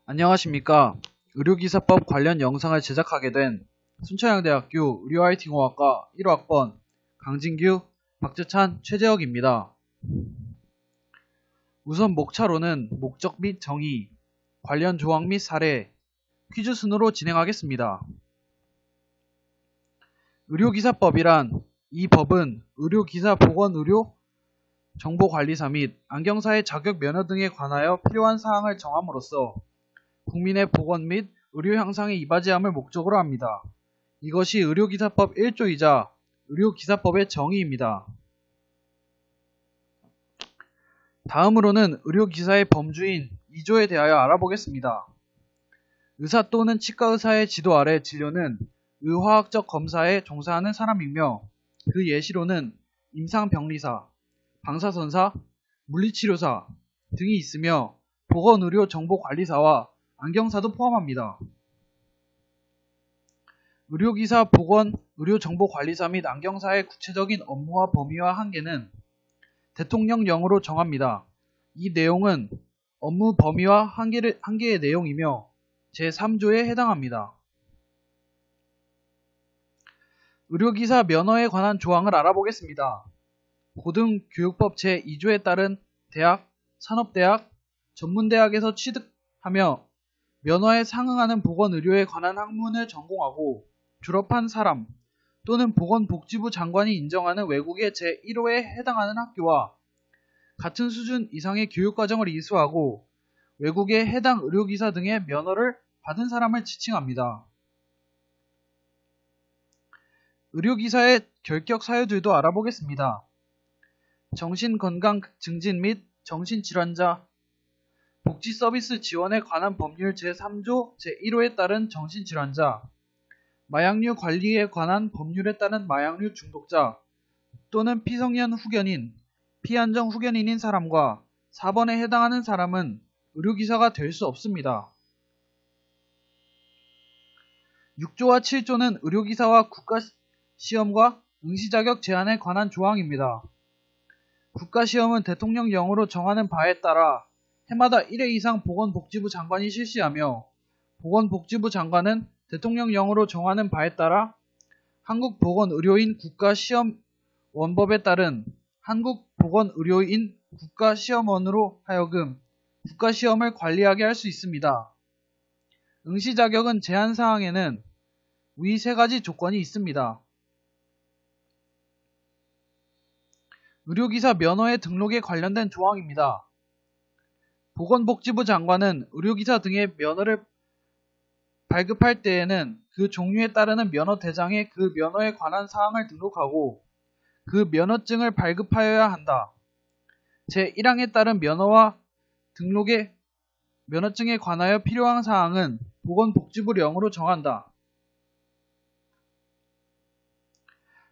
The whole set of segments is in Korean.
안녕하십니까. 의료기사법 관련 영상을 제작하게 된 순천향대학교 의료IT공학과 1호학번 강진규, 박재찬, 최재혁입니다. 우선 목차로는 목적 및 정의, 관련 조항 및 사례, 퀴즈 순으로 진행하겠습니다. 의료기사법이란 이 법은 의료기사 보건의료 정보관리사 및 안경사의 자격 면허 등에 관하여 필요한 사항을 정함으로써 국민의 보건 및 의료 향상에 이바지함을 목적으로 합니다. 이것이 의료기사법 1조이자 의료기사법의 정의입니다. 다음으로는 의료기사의 범주인 2조에 대하여 알아보겠습니다. 의사 또는 치과의사의 지도 아래 진료는 의화학적 검사에 종사하는 사람이며 그 예시로는 임상병리사, 방사선사, 물리치료사 등이 있으며 보건의료 정보관리사와 안경사도 포함합니다. 의료기사, 보건, 의료정보관리사 및 안경사의 구체적인 업무와 범위와 한계는 대통령령으로 정합니다. 이 내용은 업무 범위와 한계의 내용이며 제3조에 해당합니다. 의료기사 면허에 관한 조항을 알아보겠습니다. 고등교육법 제2조에 따른 대학, 산업대학, 전문대학에서 취득하며 면허에 상응하는 보건의료에 관한 학문을 전공하고 졸업한 사람 또는 보건복지부 장관이 인정하는 외국의 제1호에 해당하는 학교와 같은 수준 이상의 교육과정을 이수하고 외국의 해당 의료기사 등의 면허를 받은 사람을 지칭합니다. 의료기사의 결격 사유들도 알아보겠습니다. 정신건강 증진 및 정신질환자 복지서비스 지원에 관한 법률 제3조 제1호에 따른 정신질환자, 마약류 관리에 관한 법률에 따른 마약류 중독자 또는 피성년 후견인, 피안정 후견인인 사람과 4번에 해당하는 사람은 의료기사가 될 수 없습니다. 6조와 7조는 의료기사와 국가시험과 응시자격 제한에 관한 조항입니다. 국가시험은 대통령령으로 정하는 바에 따라 해마다 1회 이상 보건복지부 장관이 실시하며 보건복지부 장관은 대통령령으로 정하는 바에 따라 한국보건의료인 국가시험원법에 따른 한국보건의료인 국가시험원으로 하여금 국가시험을 관리하게 할 수 있습니다. 응시자격은 제한사항에는 위 세 가지 조건이 있습니다. 의료기사 면허의 등록에 관련된 조항입니다. 보건복지부 장관은 의료기사 등의 면허를 발급할 때에는 그 종류에 따르는 면허 대장에 그 면허에 관한 사항을 등록하고 그 면허증을 발급하여야 한다. 제1항에 따른 면허와 등록의 면허증에 관하여 필요한 사항은 보건복지부령으로 정한다.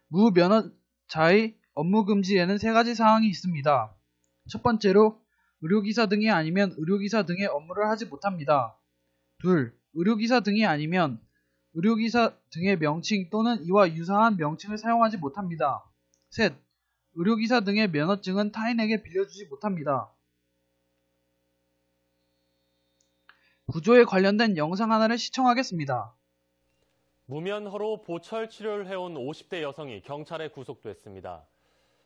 무면허자의 업무금지에는 세 가지 사항이 있습니다. 첫 번째로 의료기사 등이 아니면 의료기사 등의 업무를 하지 못합니다. 둘, 의료기사 등이 아니면 의료기사 등의 명칭 또는 이와 유사한 명칭을 사용하지 못합니다. 셋, 의료기사 등의 면허증은 타인에게 빌려주지 못합니다. 구조에 관련된 영상 하나를 시청하겠습니다. 무면허로 보철 치료를 해온 50대 여성이 경찰에 구속됐습니다.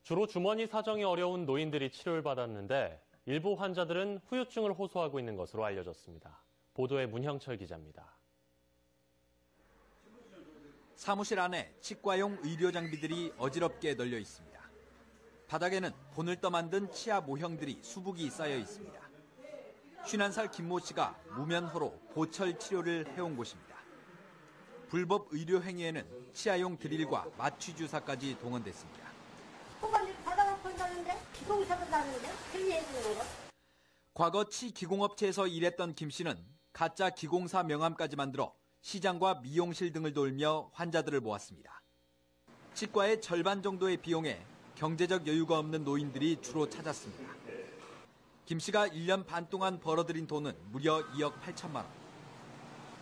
주로 주머니 사정이 어려운 노인들이 치료를 받았는데 일부 환자들은 후유증을 호소하고 있는 것으로 알려졌습니다. 보도에 문형철 기자입니다. 사무실 안에 치과용 의료 장비들이 어지럽게 널려 있습니다. 바닥에는 본을 떠 만든 치아 모형들이 수북이 쌓여 있습니다. 51살 김모 씨가 무면허로 보철 치료를 해온 곳입니다. 불법 의료 행위에는 치아용 드릴과 마취 주사까지 동원됐습니다. 바닥을 본다는데 기공사도 나는데 틀리해주는 거. 과거 치 기공업체에서 일했던 김 씨는 가짜 기공사 명함까지 만들어 시장과 미용실 등을 돌며 환자들을 모았습니다. 치과의 절반 정도의 비용에 경제적 여유가 없는 노인들이 주로 찾았습니다. 김 씨가 1년 반 동안 벌어들인 돈은 무려 2억 8천만 원.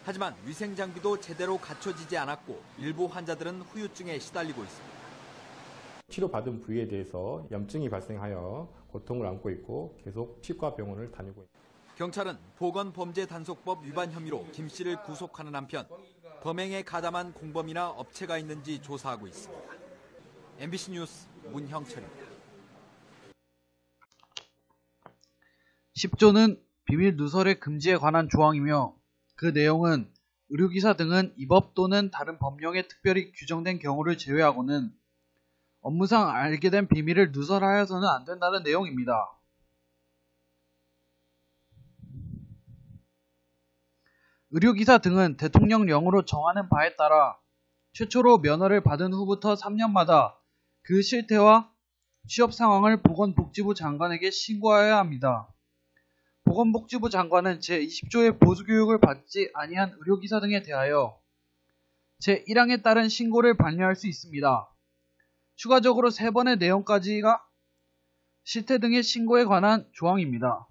하지만 위생장비도 제대로 갖춰지지 않았고 일부 환자들은 후유증에 시달리고 있습니다. 치료받은 부위에 대해서 염증이 발생하여 고통을 안고 있고 계속 치과 병원을 다니고 있습니다. 경찰은 보건범죄단속법 위반 혐의로 김 씨를 구속하는 한편 범행에 가담한 공범이나 업체가 있는지 조사하고 있습니다. MBC 뉴스 문형철입니다. 10조는 비밀 누설의 금지에 관한 조항이며 그 내용은 의료기사 등은 이 법 또는 다른 법령에 특별히 규정된 경우를 제외하고는 업무상 알게 된 비밀을 누설하여서는 안 된다는 내용입니다. 의료기사 등은 대통령령으로 정하는 바에 따라 최초로 면허를 받은 후부터 3년마다 그 실태와 취업 상황을 보건복지부 장관에게 신고하여야 합니다. 보건복지부 장관은 제20조의 보수교육을 받지 아니한 의료기사 등에 대하여 제1항에 따른 신고를 반려할 수 있습니다. 추가적으로 3번의 내용까지가 실태 등의 신고에 관한 조항입니다.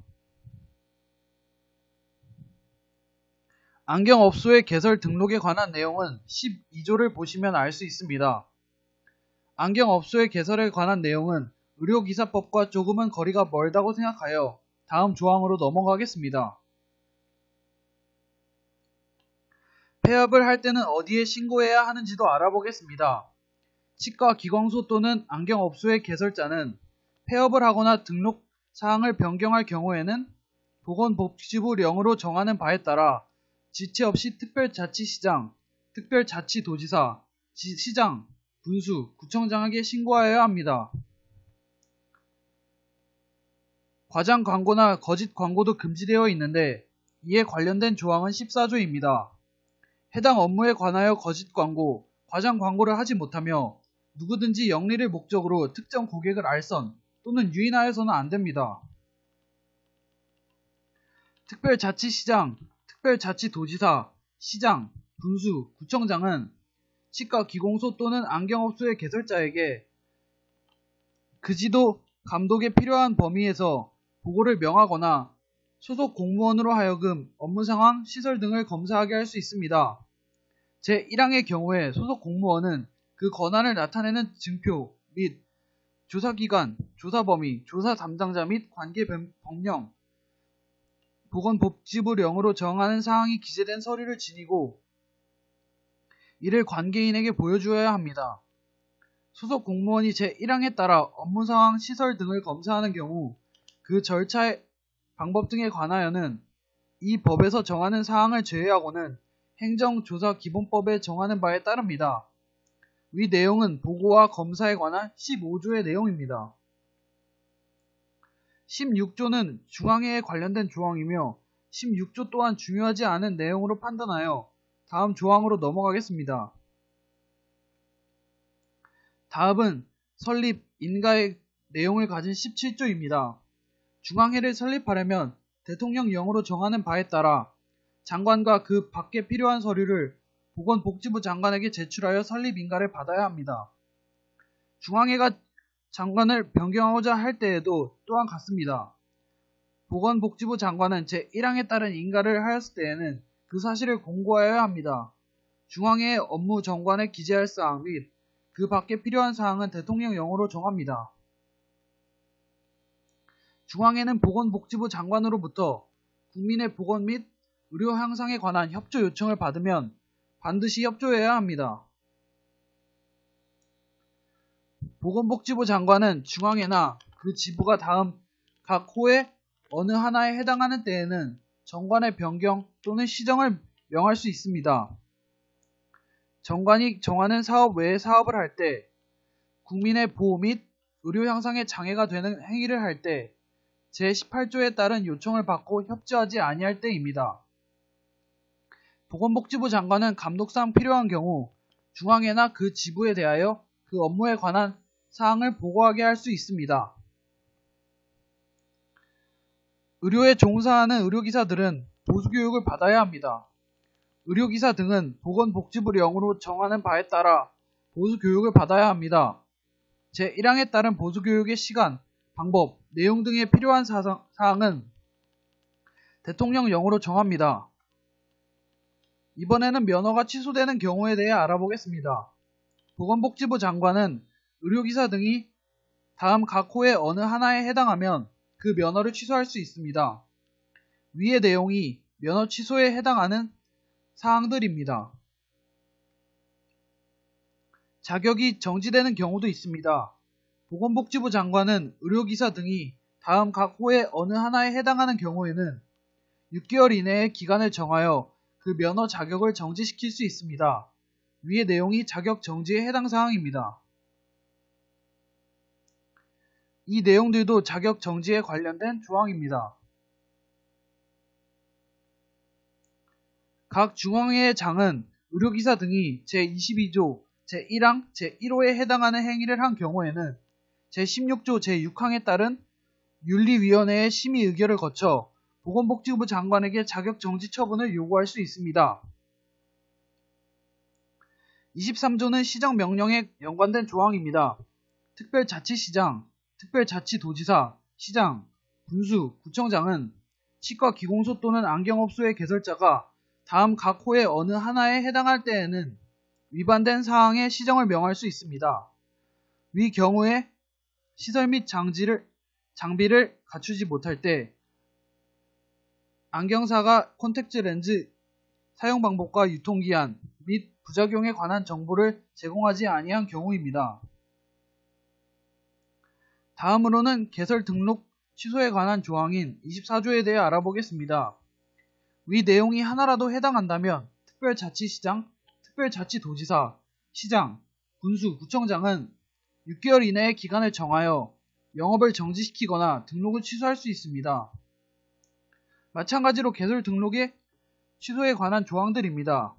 안경업소의 개설 등록에 관한 내용은 12조를 보시면 알 수 있습니다. 안경업소의 개설에 관한 내용은 의료기사법과 조금은 거리가 멀다고 생각하여 다음 조항으로 넘어가겠습니다. 폐업을 할 때는 어디에 신고해야 하는지도 알아보겠습니다. 치과 기광소 또는 안경업소의 개설자는 폐업을 하거나 등록 사항을 변경할 경우에는 보건복지부령으로 정하는 바에 따라 지체 없이 특별자치시장, 특별자치도지사, 시장, 군수, 구청장에게 신고하여야 합니다. 과장 광고나 거짓 광고도 금지되어 있는데 이에 관련된 조항은 14조입니다. 해당 업무에 관하여 거짓 광고, 과장 광고를 하지 못하며 누구든지 영리를 목적으로 특정 고객을 알선 또는 유인하여서는 안 됩니다. 특별자치시장, 특별자치도지사, 시장, 군수, 구청장은 치과 기공소 또는 안경업소의 개설자에게 그지도 감독에 필요한 범위에서 보고를 명하거나 소속 공무원으로 하여금 업무 상황, 시설 등을 검사하게 할 수 있습니다. 제1항의 경우에 소속 공무원은 그 권한을 나타내는 증표 및 조사기관, 조사범위, 조사 담당자 및 관계 법령, 보건복지부령으로 정하는 사항이 기재된 서류를 지니고 이를 관계인에게 보여주어야 합니다. 소속 공무원이 제1항에 따라 업무 상황, 시설 등을 검사하는 경우 그 절차의 방법 등에 관하여는 이 법에서 정하는 사항을 제외하고는 행정조사기본법에 정하는 바에 따릅니다. 위 내용은 보고와 검사에 관한 15조의 내용입니다. 16조는 중앙회에 관련된 조항이며 16조 또한 중요하지 않은 내용으로 판단하여 다음 조항으로 넘어가겠습니다. 다음은 설립, 인가의 내용을 가진 17조입니다. 중앙회를 설립하려면 대통령령으로 정하는 바에 따라 장관과 그 밖에 필요한 서류를 보건복지부 장관에게 제출하여 설립 인가를 받아야 합니다. 중앙회가 장관을 변경하고자 할 때에도 또한 같습니다. 보건복지부 장관은 제1항에 따른 인가를 하였을 때에는 그 사실을 공고하여야 합니다. 중앙회의 업무 정관에 기재할 사항 및 그 밖에 필요한 사항은 대통령령으로 정합니다. 중앙회는 보건복지부 장관으로부터 국민의 보건 및 의료 향상에 관한 협조 요청을 받으면 반드시 협조해야 합니다. 보건복지부 장관은 중앙회나 그 지부가 다음 각 호의 어느 하나에 해당하는 때에는 정관의 변경 또는 시정을 명할 수 있습니다. 정관이 정하는 사업 외의 사업을 할 때, 국민의 보호 및 의료 향상에 장애가 되는 행위를 할 때, 제18조에 따른 요청을 받고 협조하지 아니할 때입니다. 보건복지부 장관은 감독상 필요한 경우 중앙회나 그 지부에 대하여 그 업무에 관한 사항을 보고하게 할 수 있습니다. 의료에 종사하는 의료기사들은 보수교육을 받아야 합니다. 의료기사 등은 보건복지부령으로 정하는 바에 따라 보수교육을 받아야 합니다. 제1항에 따른 보수교육의 시간, 방법, 내용 등에 필요한 사항은 대통령령으로 정합니다. 이번에는 면허가 취소되는 경우에 대해 알아보겠습니다. 보건복지부 장관은 의료기사 등이 다음 각 호의 어느 하나에 해당하면 그 면허를 취소할 수 있습니다. 위의 내용이 면허 취소에 해당하는 사항들입니다. 자격이 정지되는 경우도 있습니다. 보건복지부 장관은 의료기사 등이 다음 각 호의 어느 하나에 해당하는 경우에는 6개월 이내의 기간을 정하여 그 면허 자격을 정지시킬 수 있습니다. 위의 내용이 자격 정지에 해당 사항입니다. 이 내용들도 자격 정지에 관련된 조항입니다. 각 중앙회의 장은 의료기사 등이 제22조 제1항 제1호에 해당하는 행위를 한 경우에는 제16조 제6항에 따른 윤리위원회의 심의 의결을 거쳐 보건복지부 장관에게 자격정지 처분을 요구할 수 있습니다. 23조는 시정명령에 연관된 조항입니다. 특별자치시장, 특별자치도지사, 시장, 군수, 구청장은 치과기공소 또는 안경업소의 개설자가 다음 각 호의 어느 하나에 해당할 때에는 위반된 사항의 시정을 명할 수 있습니다. 위 경우에 시설 및 장비를 갖추지 못할 때 안경사가 콘택트 렌즈 사용 방법과 유통기한 및 부작용에 관한 정보를 제공하지 아니한 경우입니다. 다음으로는 개설 등록 취소에 관한 조항인 24조에 대해 알아보겠습니다. 위 내용이 하나라도 해당한다면 특별자치시장, 특별자치도지사, 시장, 군수, 구청장은 6개월 이내의 기간을 정하여 영업을 정지시키거나 등록을 취소할 수 있습니다. 마찬가지로 개설 등록의 취소에 관한 조항들입니다.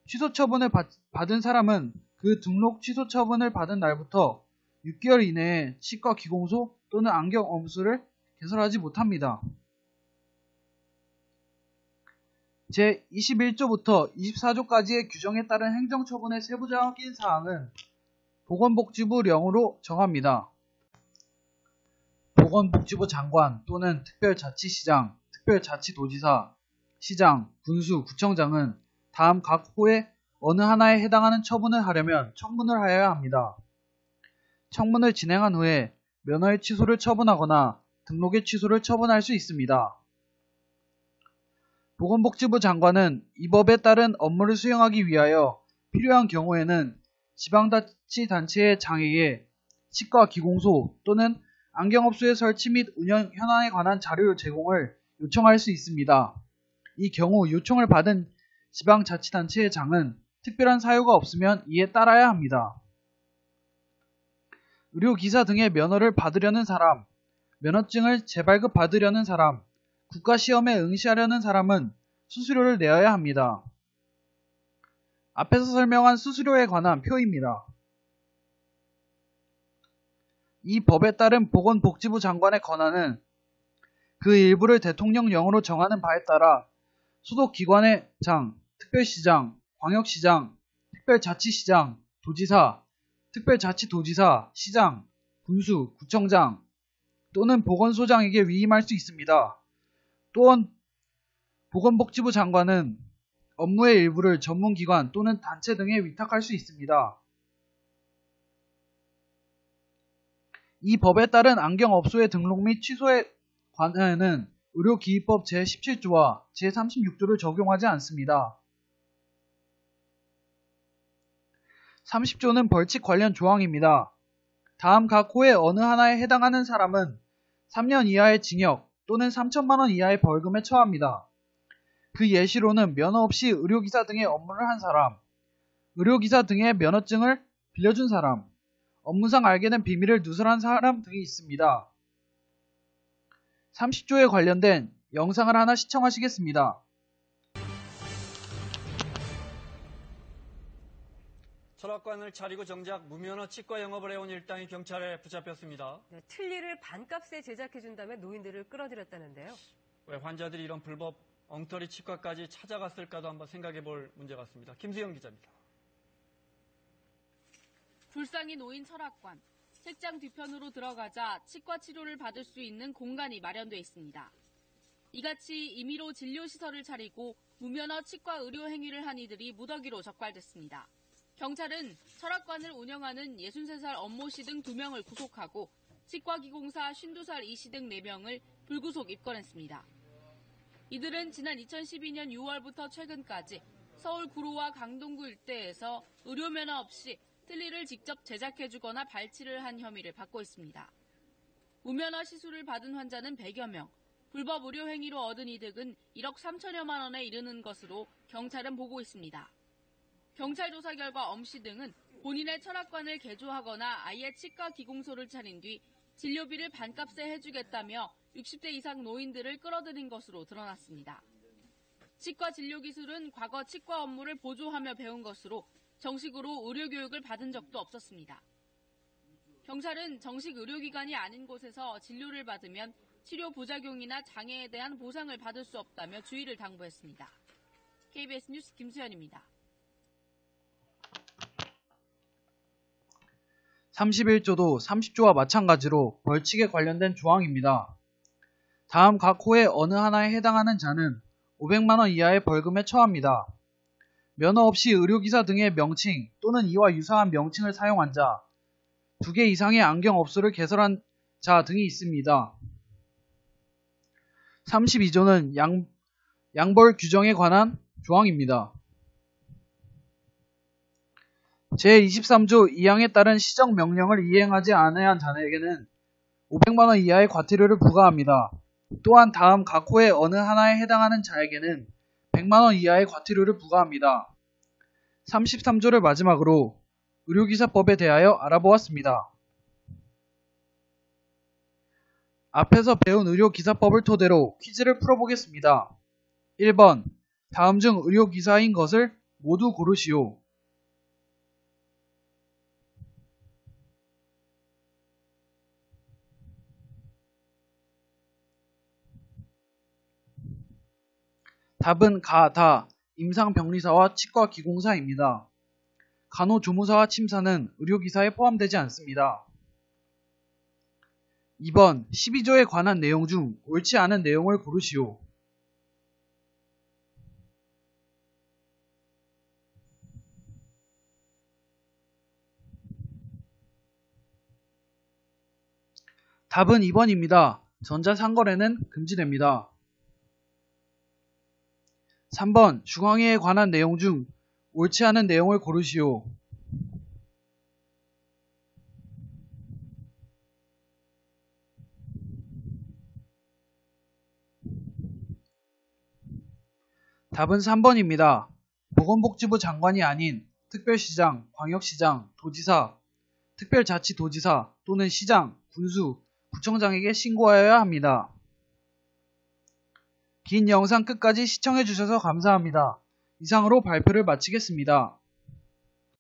취소 처분을 받은 사람은 그 등록 취소 처분을 받은 날부터 6개월 이내에 치과 기공소 또는 안경 업소를 개설하지 못합니다. 제21조부터 24조까지의 규정에 따른 행정처분의 세부적인 사항은 보건복지부령으로 정합니다. 보건복지부 장관 또는 특별자치시장, 특별자치도지사, 시장, 군수, 구청장은 다음 각 호의 어느 하나에 해당하는 처분을 하려면 청문을 하여야 합니다. 청문을 진행한 후에 면허의 취소를 처분하거나 등록의 취소를 처분할 수 있습니다. 보건복지부 장관은 이 법에 따른 업무를 수행하기 위하여 필요한 경우에는 지방자치단체의 장에게 치과 기공소 또는 안경업소의 설치 및 운영 현황에 관한 자료 제공을 요청할 수 있습니다. 이 경우 요청을 받은 지방자치단체의 장은 특별한 사유가 없으면 이에 따라야 합니다. 의료기사 등의 면허를 받으려는 사람, 면허증을 재발급 받으려는 사람, 국가시험에 응시하려는 사람은 수수료를 내어야 합니다. 앞에서 설명한 수수료에 관한 표입니다. 이 법에 따른 보건복지부 장관의 권한은 그 일부를 대통령령으로 정하는 바에 따라 소속 기관의 장, 특별시장, 광역시장, 특별자치시장, 도지사, 특별자치도지사, 시장, 군수, 구청장 또는 보건소장에게 위임할 수 있습니다. 또한 보건복지부 장관은 업무의 일부를 전문기관 또는 단체 등에 위탁할 수 있습니다. 이 법에 따른 안경업소의 등록 및 취소에 관하여는 의료기입법 제17조와 제36조를 적용하지 않습니다. 30조는 벌칙 관련 조항입니다. 다음 각 호의 어느 하나에 해당하는 사람은 3년 이하의 징역 또는 3천만 원 이하의 벌금에 처합니다. 그 예시로는 면허 없이 의료기사 등의 업무를 한 사람, 의료기사 등의 면허증을 빌려준 사람, 업무상 알게 된 비밀을 누설한 사람 등이 있습니다. 30조에 관련된 영상을 하나 시청하시겠습니다. 철학관을 차리고 정작 무면허 치과 영업을 해온 일당이 경찰에 붙잡혔습니다. 네, 틀니를 반값에 제작해준 다음에 노인들을 끌어들였다는데요. 왜 환자들이 이런 불법 엉터리 치과까지 찾아갔을까도 한번 생각해 볼 문제 같습니다. 김수영 기자입니다. 불상이 놓인 철학관. 책장 뒤편으로 들어가자 치과 치료를 받을 수 있는 공간이 마련돼 있습니다. 이같이 임의로 진료시설을 차리고 무면허 치과 의료 행위를 한 이들이 무더기로 적발됐습니다. 경찰은 철학관을 운영하는 63살 엄모 씨 등 2명을 구속하고 치과기공사 52살 이 씨 등 4명을 불구속 입건했습니다. 이들은 지난 2012년 6월부터 최근까지 서울 구로와 강동구 일대에서 의료면허 없이 틀니를 직접 제작해주거나 발치를 한 혐의를 받고 있습니다. 무면허 시술을 받은 환자는 100여 명, 불법 의료 행위로 얻은 이득은 1억 3천여만 원에 이르는 것으로 경찰은 보고 있습니다. 경찰 조사 결과 엄 씨 등은 본인의 철학관을 개조하거나 아예 치과 기공소를 차린 뒤 진료비를 반값에 해주겠다며 60대 이상 노인들을 끌어들인 것으로 드러났습니다. 치과 진료 기술은 과거 치과 업무를 보조하며 배운 것으로 정식으로 의료교육을 받은 적도 없었습니다. 경찰은 정식 의료기관이 아닌 곳에서 진료를 받으면 치료 부작용이나 장애에 대한 보상을 받을 수 없다며 주의를 당부했습니다. KBS 뉴스 김수현입니다. 31조도 30조와 마찬가지로 벌칙에 관련된 조항입니다. 다음 각 호의 어느 하나에 해당하는 자는 500만 원 이하의 벌금에 처합니다. 면허 없이 의료기사 등의 명칭 또는 이와 유사한 명칭을 사용한 자, 2개 이상의 안경업소를 개설한 자 등이 있습니다. 32조는 양벌 규정에 관한 조항입니다. 제23조 2항에 따른 시정명령을 이행하지 않아야 한 자에게는 500만 원 이하의 과태료를 부과합니다. 또한 다음 각 호의 어느 하나에 해당하는 자에게는 100만 원 이하의 과태료를 부과합니다. 33조를 마지막으로 의료기사법에 대하여 알아보았습니다. 앞에서 배운 의료기사법을 토대로 퀴즈를 풀어보겠습니다. 1번, 다음 중 의료기사인 것을 모두 고르시오. 답은 가, 다, 임상병리사와 치과기공사입니다. 간호조무사와 침사는 의료기사에 포함되지 않습니다. 2번, 12조에 관한 내용 중 옳지 않은 내용을 고르시오. 답은 2번입니다. 전자상거래는 금지됩니다. 3번, 중앙회에 관한 내용 중 옳지 않은 내용을 고르시오. 답은 3번입니다. 보건복지부 장관이 아닌 특별시장, 광역시장, 도지사, 특별자치도지사 또는 시장, 군수, 구청장에게 신고하여야 합니다. 긴 영상 끝까지 시청해주셔서 감사합니다. 이상으로 발표를 마치겠습니다.